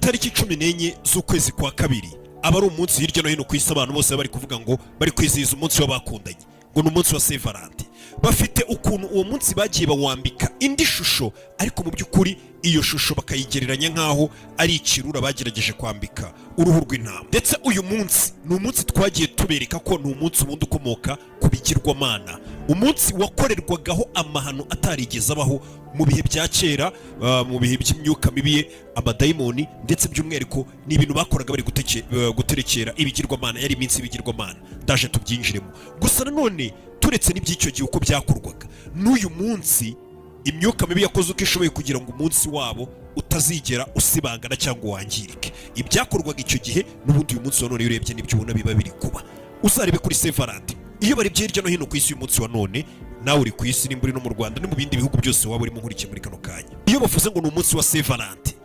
itariki 14 z'ukwezi kwa kabiri aba ari umunsi hirya no hino ku isi abantu bose bari kuvuga ngo bari kwizihiza umunsi w'abakundanye ngo ni umunsi wa Valentine. Bafite ukuntu uwo munsi bagiye bawambika indi shusho, ariko mu by'ukuri iyo shusho bakayigereranya nkaho ari ikirura bagerageje kwambika uruhu rw'intama. Ndetse uyu munsi ni umunsi twagiye tubereka ko ni umunsi ubundi ukomoka ku bigirwamana, umunsi wakorerwagaho amahano atarigeze abaho mu bihe bya kera, mu bihe by'imyuka mibi, amadayimoni, ndetse by'umwihariko ni ibintu bakoraga bari guterekera ibigirwamana, yari iminsi y'ibigirwamana. Ndaje tubyinjiremo. Gusa nanone turetse n'iby'icyo gihe uko byakorwaga, n'uyu munsi imyuka mibi yakoze uko ishoboye kugira ngo umunsi wabo utazigera usibangana cyangwa wangirike. Ibyakorwaga icyo gihe n'ubundi uyu munsi wa none urebye n'ibyo ubona biba biri kuba. Uzarebe kuri Valentine, iyo bari hirya no hino ku isi uyu munsi wa none, nawe uri ku isi, nimba uri no mu Rwanda no mu bindi bihugu byose waba urimo nkurikiye muri kano kanya, iyo bavuze ngo ni umunsi wa Valentine,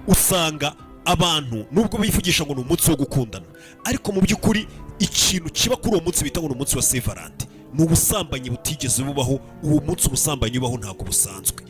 usanga abantu nubwo bivugisha ngo ni umunsi wo gukundana, ariko mu by'ukuri ikintu kiba kuri uwo munsi bita ngo ni umunsi wa Valentine ni ubusambanyi butigeze bubaho. Uwo munsi ubusambanyi bubaho ntabwo busanzwe.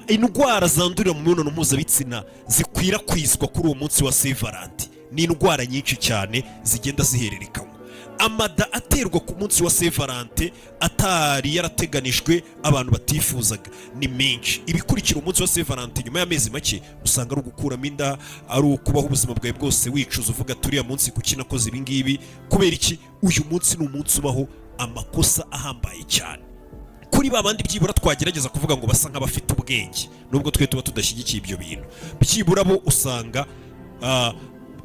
Indwara zandurira mu mibonano mpuzabitsina zikwirakwizwa kuri uwo munsi wa Valentine ni indwara nyinshi cyane zigenda zihererekanywa. Amada aterwa ku munsi wa Valentine atari yarateganijwe abantu batifuzaga ni menshi. Ibikurikira umunsi wa Valentine nyuma y'amezi make usanga ari ugukuramo inda, ari ukubaho ubuzima bwawe bwose wicuza uvuga turiya munsi kuki nakoze ibi ngibi. Kubera iki? Uyu munsi ni umunsi ubaho amakosa ahambaye cyane kuri babandi byibura twagerageza kuvuga ngo basa nk'abafite ubwenge, nubwo twe tuba tudashyigikiye ibyo bintu. Byibura bo usanga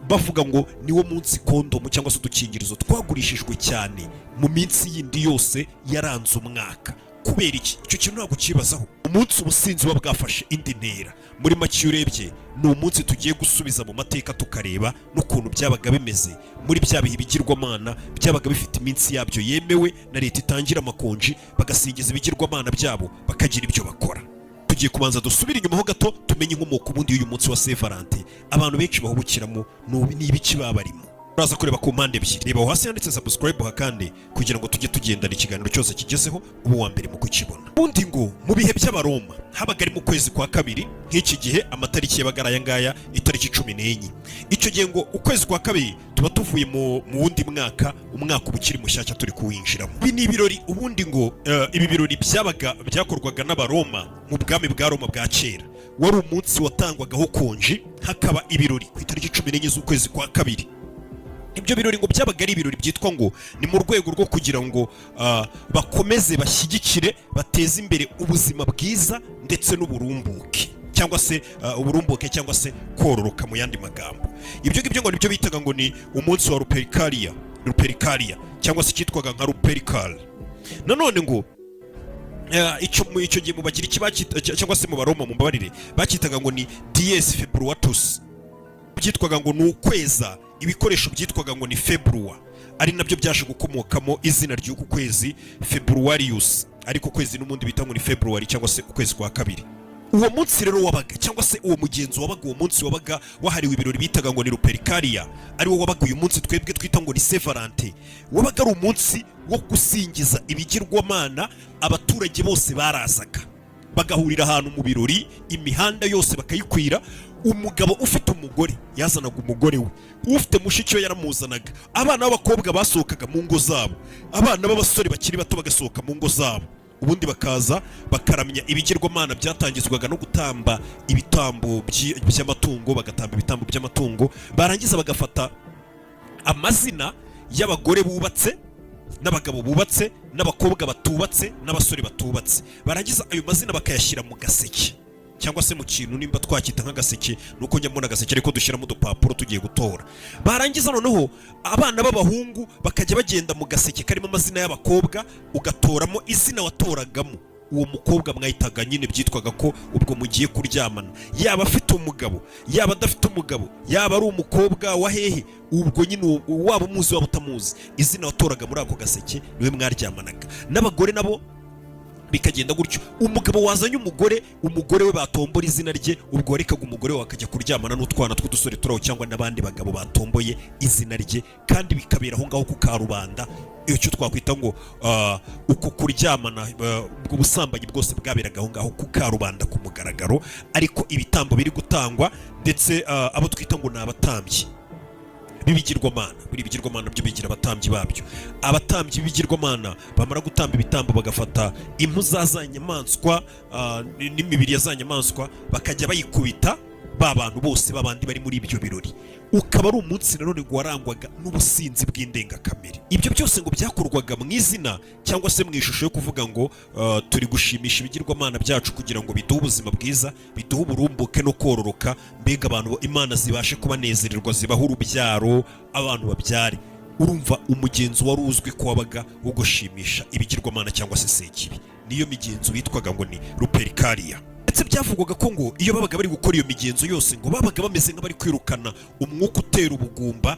bavuga ngo niwo munsi kondomu cyangwa se udukingirizo twagurishijwe cyane mu minsi yindi yose yaranze umwaka. Kubera iki? Icyo kintu ntabwo kibazaho. Umunsi ubusinzi buba bwafashe indi ntera. Muri make urebye ni umunsi tugiye gusubiza mu mateka tukareba n'ukuntu byabaga bimeze muri bya bihe bigirwamana byabaga bifite iminsi yabyo yemewe na leta itangira amakonji, bagasingiza ibigirwamana byabo bakagira ibyo bakora. Tugiye kubanza dusubira inyuma ho gato tumenye inkomoko ubundi y'uyu munsi wa Valentine abantu benshi bahubukiramo ni ibiki baba barimo. Uraza kureba ku mpande ebyiri, reba hasi handitse subscribe hakande kugira ngo tujye tugendana ikiganiro cyose kigezeho ubu wa mbere mu kukibona. Ubundi ngo mu bihe by'abaroma habaga ari mu kwezi kwa kabiri, nk'iki gihe amatariki yabaga aya ngaya itariki 14. Icyo gihe ngo ukwezi kwa kabiri tuba tuvuye mu wundi mwaka, umwaka ubukiri mushyashya turi kuwinjiramo. Ibi ni ibirori ubundi ngo ibi birori byakorwaga n'abaroma mu bwami bwa Roma bwa kera. Wari umunsi watangwagaho konji, hakaba ibirori ku itariki 14 z'ukwezi kwa kabiri. Ibyo birori ngo byabaga ari ibirori byitwa ngo ni mu rwego rwo kugira ngo bakomeze bashyigikire bateze imbere ubuzima bwiza ndetse n'uburumbuke cyangwa se uburumbuke cyangwa se kororoka mu yandi magambo. Ibyo ngibyo ngo nibyo bitaga ngo ni umunsi wa Lupercalia cyangwa se cyitwaga nka Lupercal. Nanone ngo icyo gihe mu bagira cyangwa se mu Baroma mu mbabarire bakitaga ngo ni Dies Februatus, byitwaga ngo ni ukweza ibikoresho byitwaga ngo ni Februa, ari nabyo byaje gukomokamo izina ry'uku kwezi Februarius, ariko kwezi n'umundi bita ngo ni February cyangwa se ukwezi kwa kabiri. Uwo munsi rero wabaga cyangwa se uwo mugenzo wabaga, uwo munsi wabaga wahariwe ibirori bitaga ngo ni Lupercalia, ari wo wabaga uyu munsi twebwe twita ngo ni Valentine. Wabaga ari umunsi wo gusingiza ibigirwamana. Abaturage bose barazaga bagahurira ahantu mu birori, imihanda yose bakayikwira. Umugabo ufite umugore yazanaga umugore we, ufite mushiki we yaramuzanaga, abana b'abakobwa basohokaga mu ngo zabo, abana b'abasore bakiri bato bagasohoka mu ngo zabo, ubundi bakaza bakaramya ibigirwamana. Byatangizwaga no gutamba ibitambo by'amatungo, bagatamba ibitambo by'amatungo, barangiza bagafata amazina y'abagore bubatse n'abagabo bubatse n'abakobwa batubatse n'abasore batubatse, barangiza ayo mazina bakayashyira mu gaseke cyangwa se mu kintu nimba twakita nk'agaseke, nuko njya mbona agaseke ariko dushyiramo udupapuro tugiye gutora. Barangiza noneho abana b'abahungu bakajya bagenda mu gaseke karimo amazina y'abakobwa, ugatoramo izina watoragamo uwo mukobwa mwahitaga nyine, byitwaga ko ubwo mugiye kuryamana, yaba afite umugabo yaba adafite umugabo, yaba ari umukobwa wa hehe, ubwo nyine waba umuzi waba utamuzi, izina watoraga muri ako gaseke niwe mwaryamanaga. N'abagore nabo bikagenda gutyo. Umugabo wazanye umugore we batombora izina rye, ubwo warekaga umugore we akajya kuryamana n'utwana tw'udusore turaho cyangwa n'abandi bagabo batomboye izina rye, kandi bikabera aho ngaho ku karubanda. Icyo twakwita ngo uko kuryamana, ubwo busambanyi bwose bwaberaga aho ngaho ku karubanda ku mugaragaro, ariko ibitambo biri gutangwa ndetse abo twita ngo ni abatambyi b'ibigirwamana, buri bigirwamana byo bigira abatambyi babyo. Abatambyi b'ibigirwamana bamara gutamba ibitambo bagafata impu za nyamaswa n'imibiri ya za nyamaswa bakajya bayikubita ba bantu bose babandi bari muri ibyo birori. Ukaba ari umunsi nanone warangwaga n'ubusinzi bw'indengakamere. Ibyo byose ngo byakorwaga mu izina cyangwa se mu ishusho yo kuvuga ngo turi gushimisha ibigirwamana byacu kugira ngo biduhe ubuzima bwiza, biduhe uburumbuke no kororoka, mbega abantu Imana zibashe kubanezererwa, zibaho urubyaro, abantu babyare. Urumva umugenzo wari uzwi ko wabaga wo gushimisha ibigirwamana cyangwa se sekibi. Niyo migenzo bitwaga ngo ni ruperikaria. Ndetse byavugwaga ko ngo iyo babaga bari gukora iyo migenzo yose ngo babaga bameze nk'abari kwirukana umwuka utera ubugumba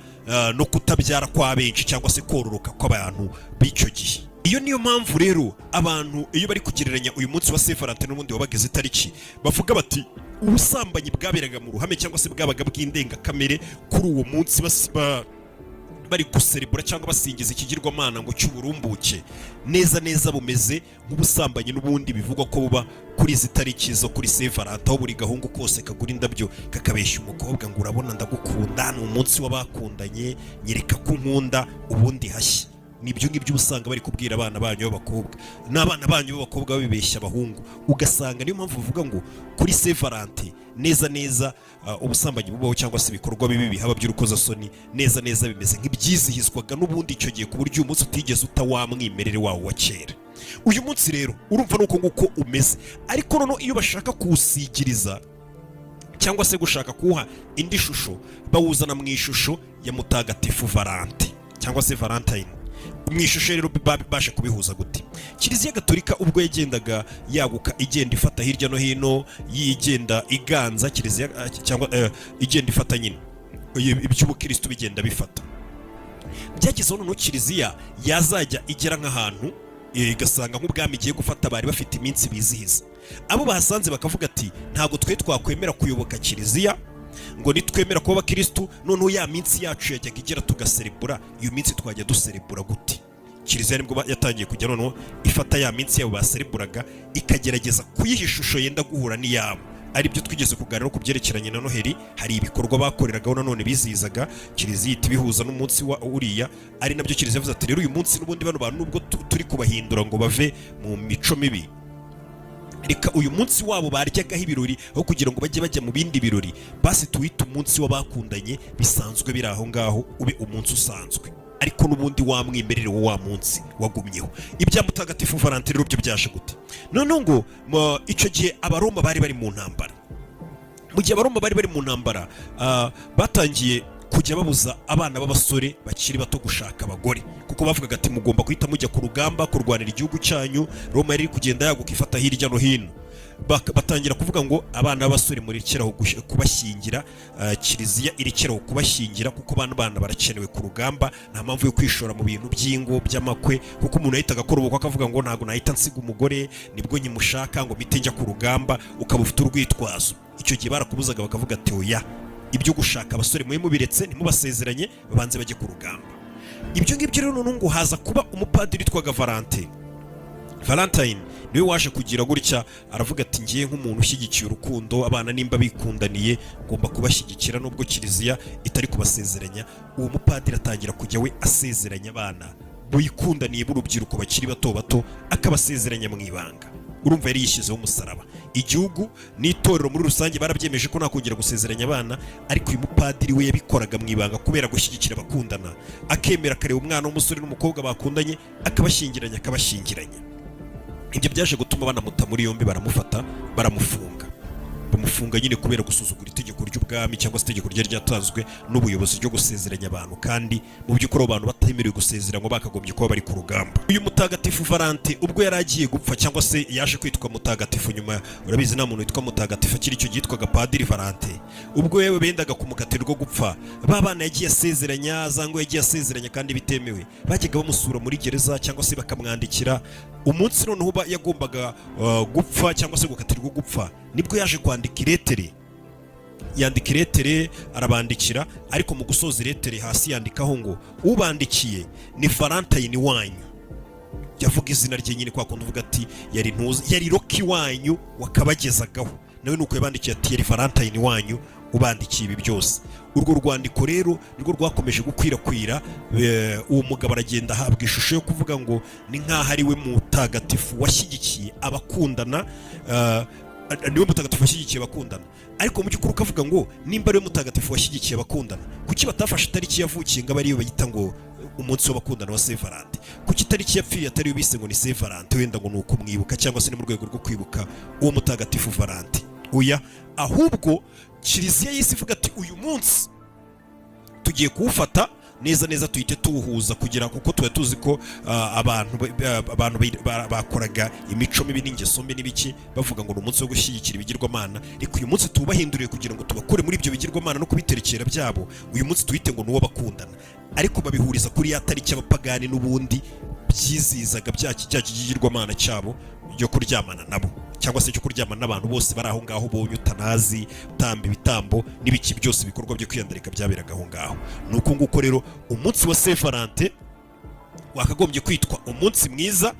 no kutabyara kwa benshi cyangwa se kororoka kw'abantu b'icyo gihe. Iyo niyo mpamvu rero abantu iyo bari kugereranya uyu munsi wa Saint Valentin n'ubundi wabageze itariki, bavuga bati ubusambanyi bwaberaga mu ruhame cyangwa se bwabaga bw'indengakamere kuri uwo munsi bari guserebura cyangwa basingiza ikigirwamana ngo cy'uburumbuke, neza bumeze nk'ubusambanyi n'ubundi bivugwa ko buba kuri izi tariki zo kuri Saint Valentin, aho buri gahungu kose kagura indabyo kakabeshya umukobwa ngo urabona ndagukunda, ni umunsi w'abakundanye, nyereka ko nkunda ubundi hashya. Nibyo ngibyo usanga bari kubwira abana banyu b'abakobwa, n'abana banyu b'abakobwa babibeshya abahungu. Ugasanga niyo mpamvu uvuga ngo kuri Saint Valentin neza ubusambanyi bubaho cyangwa se ibikorwa bibi bihaba by'urukozasoni neza bimeze nk'ibyizihizwaga n'ubundi icyo gihe, ku buryo uyu munsi utigeze utawamwimerere wawo wa kera. Uyu munsi rero urumva nuko nguko umeze, ariko noneho iyo bashaka kuwusigiriza cyangwa se gushaka kuwuha indi shusho, bawuzana mu ishusho ya mutagatifu Valentine cyangwa se Valentine. Mu ishusho rero babasha kubihuza gute? Kiliziya Gatolika ubwo yagendaga yaguka igenda ifata hirya no hino, yigenda iganza kiliziya cyangwa igenda ifata nyine iby'ubukristo bigenda bifata, byagizeho noneho kiliziya yazajya igera nk'ahantu igasanga nk'ubwami igiye gufata bari bafite iminsi bizihiza. Abo bahasanze bakavuga ati ntabwo twe twakwemera kuyoboka kiliziya ngo nitwemera kuba abakristo, noneho ya minsi yacu yajyaga igera tugaserebura, iyo minsi twajya duserebura gute? Kiliziya nibwo yatangiye kujya noneho ifata ya minsi yabo basereburaga ikagerageza kuyiha ishusho yenda guhura n'iyabo. Ari byo twigeze kuganira ku byerekeranye na Noheli, hari ibikorwa bakoreragaho nanone bizihizaga, kiliziya itibihuza n'umunsi wa uriya, ari nabyo kiliziya yavuze ati rero uyu munsi n'ubundi bano bantu nubwo turi kubahindura ngo bave mu mico mibi, reka uyu munsi wabo baryagaho ibirori aho kugira ngo bajye bajya mu bindi birori, basi tuwite umunsi w'abakundanye bisanzwe biri aho ngaho ube umunsi usanzwe, ariko n'ubundi wamwimerere wa munsi wagumyeho. Ibya mutagatifu Valentine rero byo byaje gute? Noneho ngo icyo gihe abaroma bari bari mu ntambara. Mu gihe abaroma bari bari mu ntambara batangiye kujya babuza abana b'abasore bakiri bato gushaka abagore, kuko bavugaga ati mugomba guhita mujya ku rugamba kurwanira igihugu cyanyu. Roma yari kugenda yaguka ifata hirya no hino, batangira kuvuga ngo abana b'abasore murekeraho kubashyingira, kiliziya irekeraho kubashyingira kuko bana barakenewe ku rugamba, nta mpamvu yo kwishora mu bintu by'ingo by'amakwe, kuko umuntu yahitaga akora ubukwe akavuga ngo ntabwo nahita nsiga umugore nibwo nyimushaka ngo mpite njya ku rugamba, ukaba ufite urwitwazo. Icyo gihe barakubuzaga bakavuga ati oya, ibyo gushaka abasore mwe mubiretse, ntimubasezeranye babanze bajye ku rugamba. Ibyo ngibyo rero noneho ngo haza kuba umupadiri witwaga Valentine niwe waje kugira gutya, aravuga ati ngiye nk'umuntu ushyigikiye urukundo, abana nimba bikundaniye ngomba kubashyigikira nubwo kiliziya itari kubasezeranya. Uwo mupadiri atangira kujya we asezeranya abana bikundaniye b'urubyiruko bakiri bato akabasezeranya mu ibanga. Urumva yari yishyizeho umusaraba. Igihugu n'itorero muri rusange barabyemeje ko nakongera gusezeranya abana, ariko uyu mupadiri we yabikoraga mu ibanga kubera gushyigikira abakundana, akemera akareba umwana w'umusore n'umukobwa bakundanye akabashyingiranya. Ibyo byaje gutuma banamuta muri yombi, baramufata baramufunga. bamufunga nyine kubera gusuzugura itegeko ry'ubwami cyangwa se itegeko ryari ryatanzwe n'ubuyobozi ryo gusezeranya abantu, kandi mu by'ukuri abantu batemerewe gusezeranywa bakagombye kuba bari ku rugamba. Uyu mutagatifu Valentin ubwo yari agiye gupfa cyangwa se yaje kwitwa mutagatifu nyuma, urabizi nta muntu witwa mutagatifu akiri icyo yitwaga Padiri Valentin. Ubwo yewe bendaga kumukatirwa gupfa, ba bana yagiye asezeranya, zango yagiye asezeranya kandi bitemewe, bajyaga bamusura muri gereza cyangwa se bakamwandikira. Umunsi noneho yagombaga gupfa cyangwa se gukatirwa gupfa, nibwo yaje kwandika iretere. Yandika iretere arabandikira, ariko mu gusoza iretere hasi yandikaho ngo ubandikiye ni Valentine wanyu. Yavuga izina rye nyine kwa kundi uvuga ati yari Roki wanyu wakabagezagaho, nawe nuko yabandikiye ati yari Valentine wanyu ubandikiye ibi byose. Urwo rwandiko rero nirwo rwakomeje gukwirakwira. Uwo mugabo aragenda ahabwa ishusho yo kuvuga ngo ni nk'aho ari we mutagatifu washyigikiye abakundana, niwe mutagatifu washyigikiye abakundana. Ariko mu by'ukuri ukavuga ngo nimba ari we mutagatifu washyigikiye abakundana, kuki batafashe itariki yavukiye ngo abe ariyo bayita ngo umunsi w'abakundana wa Saint Valentin? Kuki itariki yapfiriye atari yo bise ngo ni Saint Valentin, wenda ngo ni ukumwibuka cyangwa se ni mu rwego rwo kwibuka uwo mutagatifu Valentin? Oya, ahubwo Kiliziya y'isi ivuga ati uyu munsi tugiye kuwufata neza neza, tuhite tuwuhuza kugira kuko tuba tuzi ko abantu bakoraga imico mibi n'ingeso mbi n'ibiki, bavuga ngo ni umunsi wo gushyigikira ibigirwamana. Reka uyu munsi tuwubahinduriye kugira ngo tubakure muri ibyo bigirwamana no kubiterekera byabo, uyu munsi tuhite ngo ni uwo bakundana. Ariko babihuriza kuri ya tariki y'abapagani n'ubundi byizizaga bya kigirwamana cyabo byo kuryamana nabo, cyangwa se cyo kuryamana n'abantu bose bari aho ngaho, bonye utanazi, utamba ibitambo n'ibiki byose, ibikorwa byo kwiyandarika byaberaga aho ngaho. Nuko nguko rero umunsi wa Saint Valentin wakagombye kwitwa umunsi mwiza.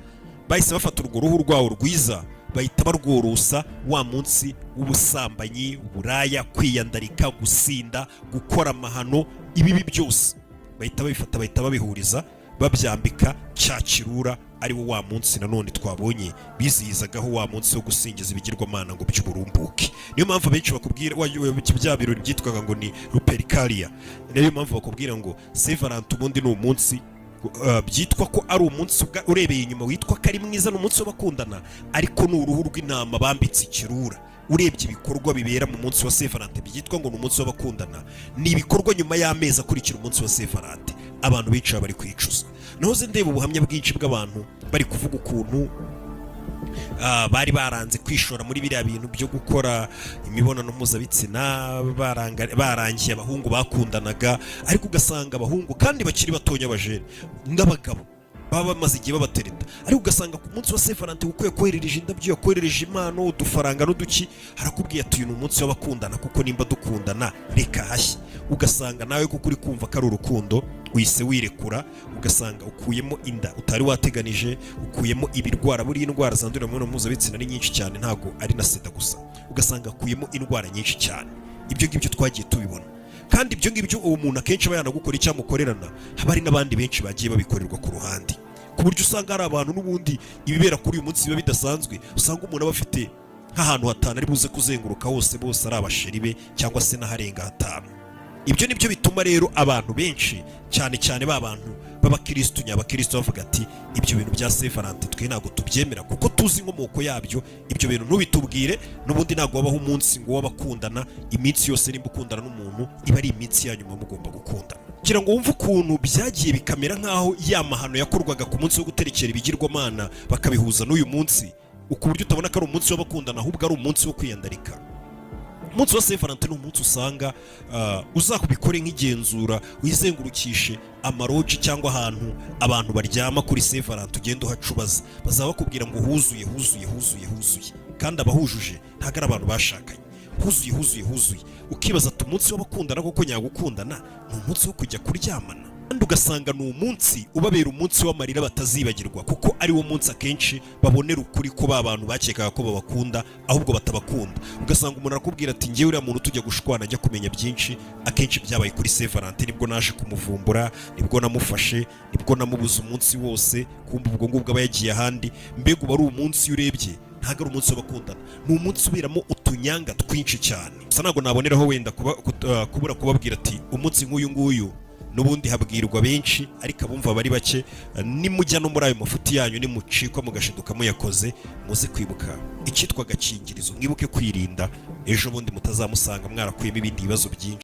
Bahise bafata urwo ruhu rwawo rwiza bahita barworosa, wa munsi w'ubusambanyi, uburaya, kwiyandarika, gusinda, gukora amahano, ibibi byose bahita babifata, bahita babihuriza, babyambika cya kirura, ari wo wa munsi nanone twabonye bizihizagaho wa munsi wo gusingiza ibigirwamana ngo by'uburumbuke. Niyo mpamvu benshi bakubwira bya birori byitwaga ngo ni Lupercalia. Niyo mpamvu bakubwira ngo Saint Valentin ubundi ni umunsi byitwa ko ari umunsi urebeye inyuma witwa ko ari mwiza, ni umunsi w'abakundana, ariko ni uruhu rw'intama bambitse ikirura. Urebye ibikorwa bibera mu munsi wa Saint Valentin byitwa ngo ni umunsi w'abakundana, ni ibikorwa nyuma y'amezi akurikira umunsi wa Saint Valentin. Abantu benshi bari kwicuza. Nahoze ndeba ubuhamya bwinshi bw'abantu bari kuvuga ukuntu bari baranze kwishora muri biriya bintu byo gukora imibonano mpuzabitsina, barangiye abahungu bakundanaga, ariko ugasanga abahungu kandi bakiri batonya abajene n'abagabo baba bamaze igihe babatereta, ariko ugasanga ku munsi wa Saint Valentin uko yakoherereje indabyo, yakoherereje impano, udufaranga n'uduki, harakubwiye ati uyu ni umunsi w'abakundana, kuko nimba dukundana reka hashye. Ugasanga nawe kuko uri kumva ko ari urukundo wise wirekura, ugasanga ukuyemo inda utari wateganije, ukuyemo ibirwara. Buri indwara zandurira mu mibonano mpuzabitsina ni nyinshi cyane, ntago ari na sida gusa, ugasanga akuyemo indwara nyinshi cyane. Ibyo ngibyo twagiye tubibona, kandi ibyo ngibyo uwo muntu akenshi aba yanagukora icyamukorerana, haba hari n'abandi benshi bagiye babikorerwa ku ruhande, ku buryo usanga hari abantu n'ubundi ibibera kuri uyu munsi biba bidasanzwe. Usanga umuntu aba afite nk'ahantu hatanu ari buze kuzenguruka hose, bose ari abasheri be cyangwa se n'aharenga hatanu. Ibyo nibyo bituma rero abantu benshi cyane cyane b'abantu b'abakristo nyabakristo bavuga ati ibyo bintu bya Saint Valentin twe ntabwo tubyemera, kuko tuzi inkomoko yabyo. Ibyo bintu ntubitubwire, n'ubundi ntabwo wabaho umunsi ngo w'abakundana. Iminsi yose nimba ukundana n'umuntu iba ari iminsi yanyu mugomba gukundana. Kugira ngo wumve ukuntu byagiye bikamera nk'aho ya mahano yakorwaga ku munsi wo guterekera ibigirwamana bakabihuza n'uyu munsi, ku buryo utabona ko ari umunsi w'abakundana, ahubwo ari umunsi wo kwiyandarika. Umunsi wa Saint Valentin ni umunsi usanga uzakubikore nk'igenzura, wizengurukishe amaroji cyangwa ahantu abantu baryama kuri Saint Valentin, ugenda uhacubaza, bazaba bakubwira ngo huzuye huzuye huzuye huzuye, kandi abahujuje ntabwo ari abantu bashakanye. Huzuye huzuye huzuye, ukibaza ati umunsi w'abakundana koko nyagukundana ni umunsi wo kujya kuryamana? Kandi ugasanga ni umunsi ubabera umunsi w'amarira batazibagirwa, kuko ari wo munsi akenshi babonera ukuri ko ba bantu bakekaga ko babakunda ahubwo batabakunda. Ugasanga umuntu arakubwira ati ngewe uriya muntu tujya gushwana ajya kumenya byinshi, akenshi byabaye kuri Saint Valentin, nibwo naje kumuvumbura, nibwo namufashe, nibwo namubuze umunsi wose, kumva ubwo ngubwo aba yagiye ahandi. Mbega uba ari umunsi urebye ntabwo ari umunsi w'abakundana, ni umunsi uberamo utunyanga twinshi cyane. Gusa ntabwo naboneraho wenda kubura kubabwira ati umunsi nk'uyu nguyu n'ubundi habwirwa benshi ariko abumva bari bake. Nimujya no muri ayo mafuti yanyu nimucikwa mugashiduka muyakoze, muze kwibuka icyitwa agakingirizo, mwibuke kwirinda, ejo bundi mutazamusanga mwarakuyemo ibindi bibazo byinshi.